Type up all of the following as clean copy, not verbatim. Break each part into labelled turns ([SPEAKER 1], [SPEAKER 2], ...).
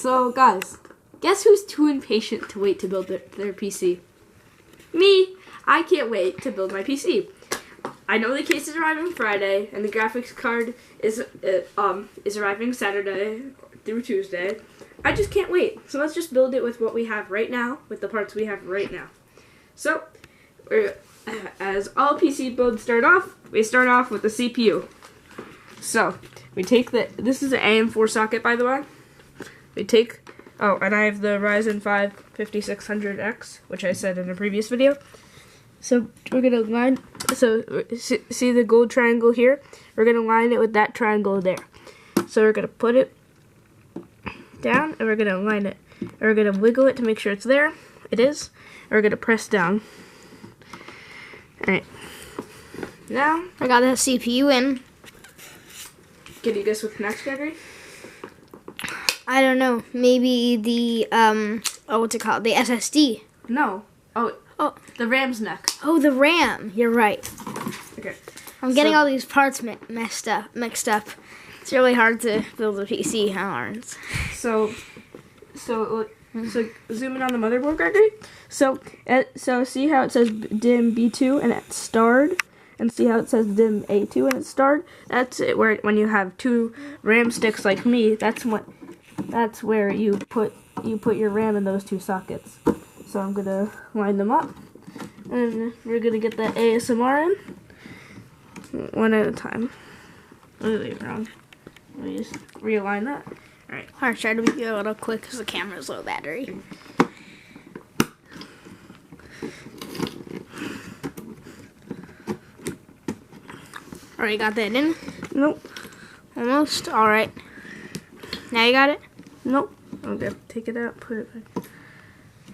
[SPEAKER 1] So, guys, guess who's too impatient to wait to build their PC? Me. I can't wait to build my PC. I know the case is arriving Friday, and the graphics card is arriving Saturday through Tuesday. I just can't wait. So let's just build it with what we have right now, with the parts we have right now. So, as all PC builds start off, we start off with the CPU. So, we take this is an AM4 socket, by the way. We take, oh, and I have the Ryzen 5 5600X, which I said in a previous video. So, we're going to line, so, see the gold triangle here? We're going to line it with that triangle there. So, we're going to put it down, and we're going to line it. And we're going to wiggle it to make sure it's there. It is. And we're going to press down. Alright. Now,
[SPEAKER 2] I got that CPU in.
[SPEAKER 1] Can you guess what connects, Gregory?
[SPEAKER 2] I don't know. Maybe the, what's it called? The SSD.
[SPEAKER 1] No. Oh, the RAM's neck.
[SPEAKER 2] Oh, the RAM. You're right.
[SPEAKER 1] Okay.
[SPEAKER 2] I'm getting all these parts mixed up. It's really hard to build a PC, huh, Lawrence?
[SPEAKER 1] So zoom in on the motherboard, Gregory. So see how it says DIMM B2 and it's starred, and see how it says DIMM A2 and it's starred. That's it. Where when you have two RAM sticks like me, that's where you put your RAM in those two sockets. So I'm gonna line them up, and we're gonna get that ASMR in one at a time. Really wrong. Let me just realign that. Alright.
[SPEAKER 2] I'll try to be a little quick because the camera's low battery. Alright, got that in?
[SPEAKER 1] Nope.
[SPEAKER 2] Almost? Alright. Now you got it?
[SPEAKER 1] Nope. Okay, take it out, put it back.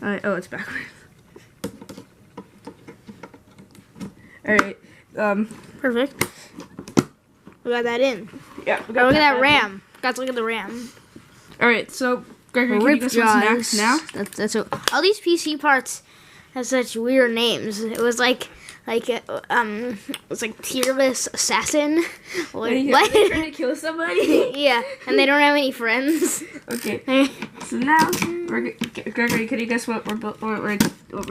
[SPEAKER 1] Alright, oh, it's backwards. Alright,
[SPEAKER 2] Perfect. We got that in.
[SPEAKER 1] Yeah, we
[SPEAKER 2] got look at that
[SPEAKER 1] in.
[SPEAKER 2] RAM. Got to look at the RAM.
[SPEAKER 1] Alright, so, Gregory, can you guess what's next now?
[SPEAKER 2] That's what, all these PC parts have such weird names. It was like Tearless Assassin.
[SPEAKER 1] What? Are you trying to kill somebody?
[SPEAKER 2] Yeah, and they don't have any friends.
[SPEAKER 1] Okay. So now, Gregory, can you guess what we're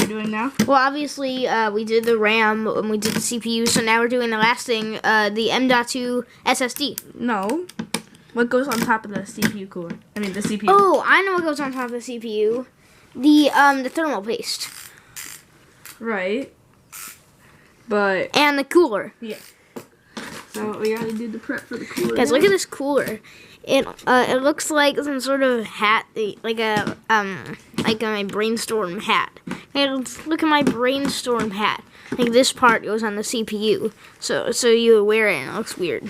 [SPEAKER 1] doing now?
[SPEAKER 2] Well, obviously, we did the RAM and we did the CPU, so now we're doing the last thing, the M.2 SSD.
[SPEAKER 1] No. What goes on top of the CPU cooler? I mean, the CPU.
[SPEAKER 2] Oh, I know what goes on top of the CPU. The thermal paste.
[SPEAKER 1] Right. But.
[SPEAKER 2] And the cooler.
[SPEAKER 1] Yeah. So we gotta do the prep for the cooler.
[SPEAKER 2] Guys, look at this cooler. It looks like some sort of hat, like my brainstorm hat. Hey, look at my brainstorm hat. Like this part goes on the CPU, so you wear it and it looks weird.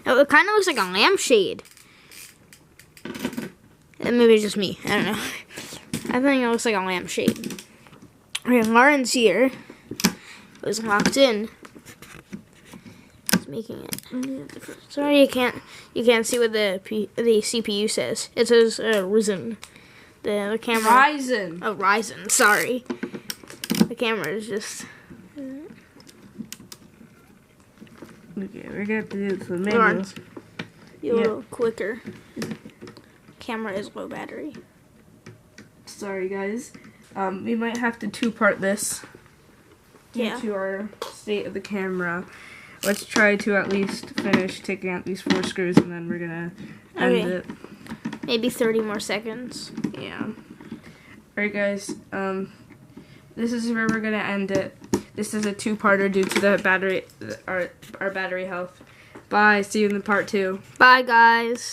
[SPEAKER 2] It kind of looks like a lampshade. And maybe it's just me. I don't know. I think it looks like a lampshade. Okay, Lauren's here. It was locked in. It's making it. Sorry, you can't see what the CPU says. It says Ryzen. The camera.
[SPEAKER 1] Ryzen.
[SPEAKER 2] Oh, Ryzen. Sorry. The camera is just.
[SPEAKER 1] Okay, we're gonna have to do some manual.
[SPEAKER 2] Lawrence, be a little quicker. Camera is low battery.
[SPEAKER 1] Sorry, guys. We might have to two-part this.
[SPEAKER 2] Yeah.
[SPEAKER 1] To our state of the camera. Let's try to at least finish taking out these 4 screws, and then we're gonna end it.
[SPEAKER 2] Maybe 30 more seconds.
[SPEAKER 1] Yeah. Alright, guys. This is where we're gonna end it. This is a 2-parter due to the battery, our battery health. Bye. See you in the part 2.
[SPEAKER 2] Bye, guys.